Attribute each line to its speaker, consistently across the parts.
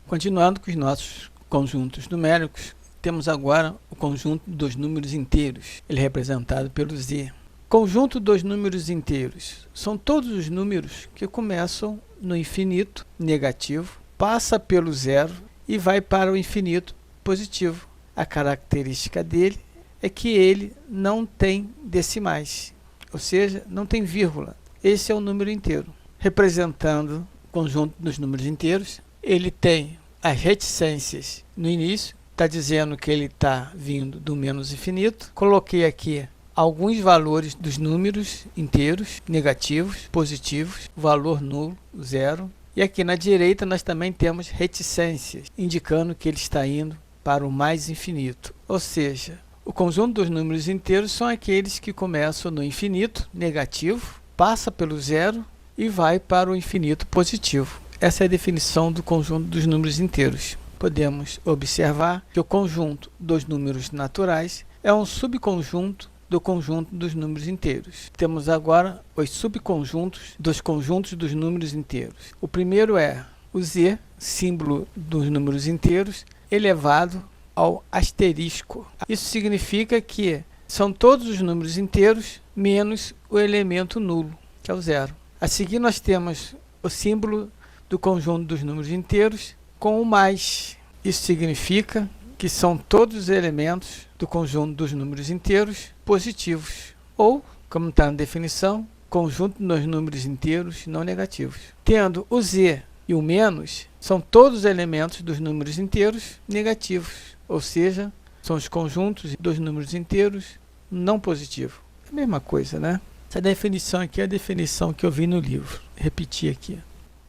Speaker 1: Continuando com os nossos conjuntos numéricos, temos agora o conjunto dos números inteiros. Ele é representado pelo z. Conjunto dos números inteiros são todos os números que começam no infinito negativo, passa pelo zero e vai para o infinito positivo. A característica dele é que ele não tem decimais, ou seja, não tem vírgula. Esse é o número inteiro. Representando o conjunto dos números inteiros, ele tem as reticências no início, está dizendo que ele está vindo do menos infinito. Coloquei aqui alguns valores dos números inteiros, negativos, positivos, valor nulo, zero. E aqui na direita nós também temos reticências, indicando que ele está indo para o mais infinito. Ou seja, o conjunto dos números inteiros são aqueles que começam no infinito, negativo, passa pelo zero e vai para o infinito positivo. Essa é a definição do conjunto dos números inteiros. Podemos observar que o conjunto dos números naturais é um subconjunto do conjunto dos números inteiros. Temos agora os subconjuntos dos conjuntos dos números inteiros. O primeiro é o z, símbolo dos números inteiros, elevado ao asterisco. Isso significa que são todos os números inteiros menos o elemento nulo, que é o zero. A seguir nós temos o símbolo do conjunto dos números inteiros com o mais. Isso significa que são todos os elementos do conjunto dos números inteiros positivos, ou, como está na definição, conjunto dos números inteiros não negativos. Tendo o z e o menos, são todos os elementos dos números inteiros negativos, ou seja, são os conjuntos dos números inteiros não positivos. É a mesma coisa, né? Essa definição aqui é a definição que eu vi no livro. Repetir aqui.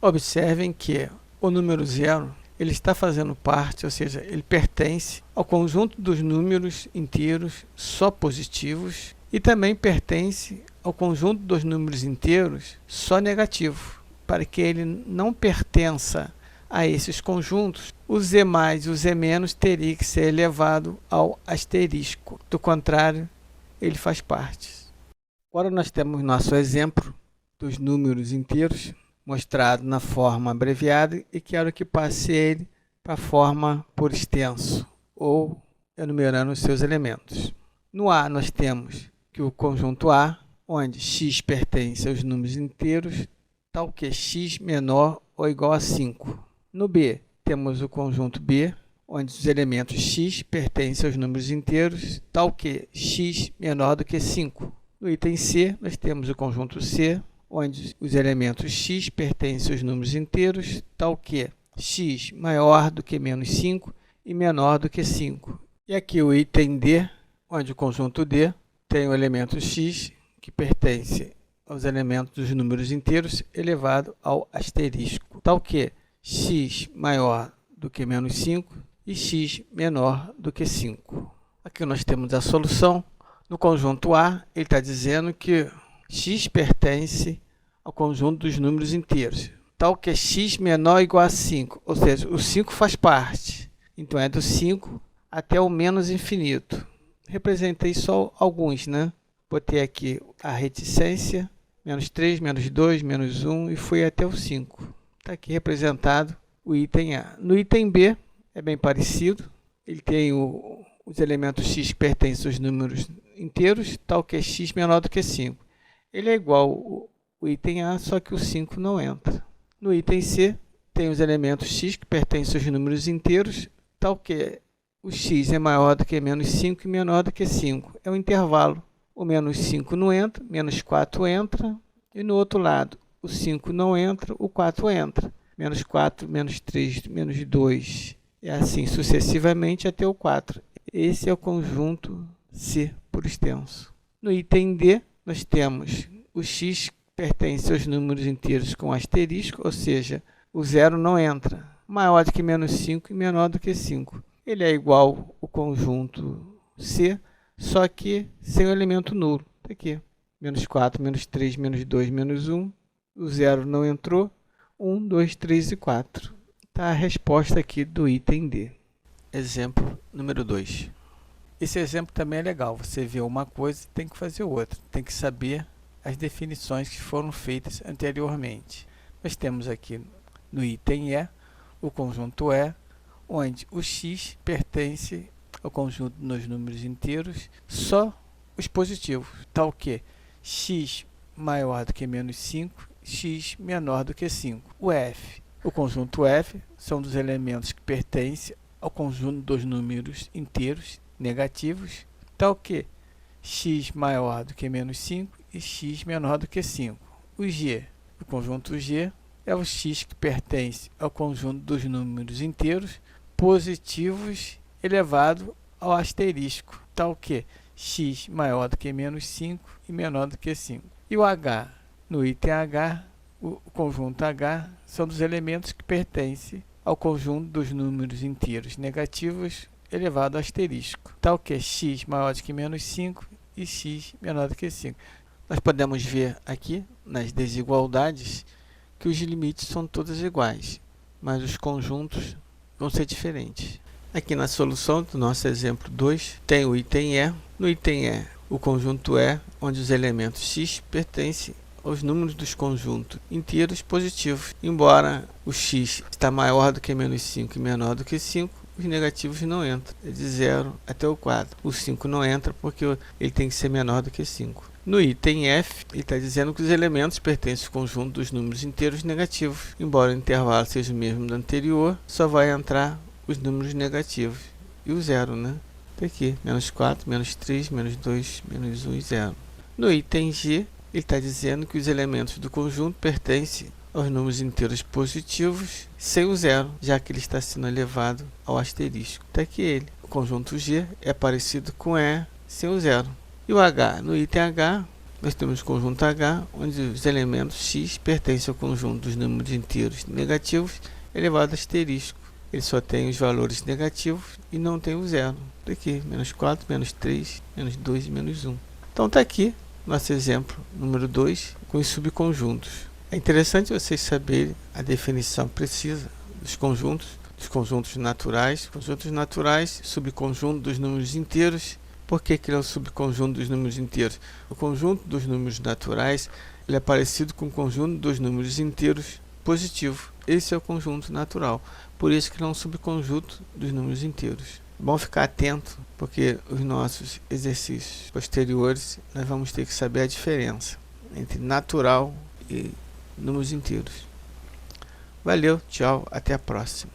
Speaker 1: Observem que o número zero ele está fazendo parte, ou seja, ele pertence ao conjunto dos números inteiros só positivos e também pertence ao conjunto dos números inteiros só negativos. Para que ele não pertença a esses conjuntos, o z mais e o z menos teria que ser elevado ao asterisco. Do contrário, ele faz parte. Agora nós temos nosso exemplo dos números inteiros, mostrado na forma abreviada, e quero que passe ele para a forma por extenso, ou enumerando os seus elementos. No A nós temos que o conjunto A, onde x pertence aos números inteiros, tal que x menor ou igual a 5. No B temos o conjunto B, onde os elementos x pertencem aos números inteiros, tal que x menor do que 5. No item C nós temos o conjunto C, onde os elementos x pertencem aos números inteiros, tal que x maior do que menos 5 e menor do que 5. E aqui o item D, onde o conjunto D tem o elemento x, que pertence aos elementos dos números inteiros, elevado ao asterisco, tal que x maior do que menos 5 e x menor do que 5. Aqui nós temos a solução. No conjunto A, ele está dizendo que x pertence ao conjunto dos números inteiros, tal que x menor ou igual a 5, ou seja, o 5 faz parte. Então, é do 5 até o menos infinito. Representei só alguns, né? Botei aqui a reticência, menos 3, menos 2, menos 1, e fui até o 5. Está aqui representado o item A. No item B, é bem parecido. Ele tem os elementos x que pertencem aos números inteiros, tal que x menor do que 5. Ele é igual o item A, só que o 5 não entra. No item C, tem os elementos x que pertencem aos números inteiros, tal que o x é maior do que menos 5 e menor do que 5. É um intervalo. O menos 5 não entra, menos 4 entra, e no outro lado, o 5 não entra, o 4 entra. Menos 4, menos 3, menos 2, e assim sucessivamente até o 4. Esse é o conjunto C por extenso. No item D, nós temos o x que pertence aos números inteiros com asterisco, ou seja, o zero não entra. Maior do que menos 5 e menor do que 5. Ele é igual ao conjunto C, só que sem o elemento nulo. Está aqui. Menos 4, menos 3, menos 2, menos 1. O zero não entrou. 1, 2, 3 e 4. Está a resposta aqui do item D. Exemplo número 2. Esse exemplo também é legal. Você vê uma coisa e tem que fazer outra. Tem que saber as definições que foram feitas anteriormente. Nós temos aqui no item E o conjunto E, onde o x pertence ao conjunto dos números inteiros, só os positivos, tal que x maior do que menos 5, x menor do que 5. O F, o conjunto F, são dos elementos que pertencem ao conjunto dos números inteiros negativos, tal que x maior do que menos 5 e x menor do que 5. O G, o conjunto G, é o x que pertence ao conjunto dos números inteiros positivos elevado ao asterisco, tal que x maior do que menos 5 e menor do que 5. E o H, no item H, o conjunto H são dos elementos que pertencem ao conjunto dos números inteiros negativos elevado ao asterisco, tal que x maior do que menos 5 e x menor do que 5. Nós podemos ver aqui, nas desigualdades, que os limites são todos iguais, mas os conjuntos vão ser diferentes. Aqui na solução do nosso exemplo 2, tem o item E. No item E, o conjunto E, onde os elementos x pertencem aos números dos conjuntos inteiros positivos. Embora o x está maior do que menos 5 e menor do que 5, os negativos não entram, é de 0 até o 4. O 5 não entra porque ele tem que ser menor do que 5. No item F, ele está dizendo que os elementos pertencem ao conjunto dos números inteiros negativos. Embora o intervalo seja o mesmo do anterior, só vai entrar os números negativos. E o 0, né? Está aqui, menos 4, menos 3, menos 2, menos 1 e 0. No item G, ele está dizendo que os elementos do conjunto pertencem aos números inteiros positivos sem o 0, já que ele está sendo elevado ao asterisco. Está aqui ele. O conjunto G é parecido com E sem o 0. E o H, no item H, nós temos o conjunto H, onde os elementos x pertencem ao conjunto dos números inteiros negativos elevado ao asterisco. Ele só tem os valores negativos e não tem o 0. Está aqui, menos 4, menos 3, menos 2 e menos 1. Então está aqui nosso exemplo número 2 com os subconjuntos. É interessante vocês saberem a definição precisa dos conjuntos naturais. Conjuntos naturais, subconjunto dos números inteiros. Por que ele é o subconjunto dos números inteiros? O conjunto dos números naturais ele é parecido com o conjunto dos números inteiros positivo. Esse é o conjunto natural. Por isso que ele é um subconjunto dos números inteiros. É bom ficar atento, porque os nossos exercícios posteriores nós vamos ter que saber a diferença entre natural e números inteiros. Valeu, tchau, até a próxima.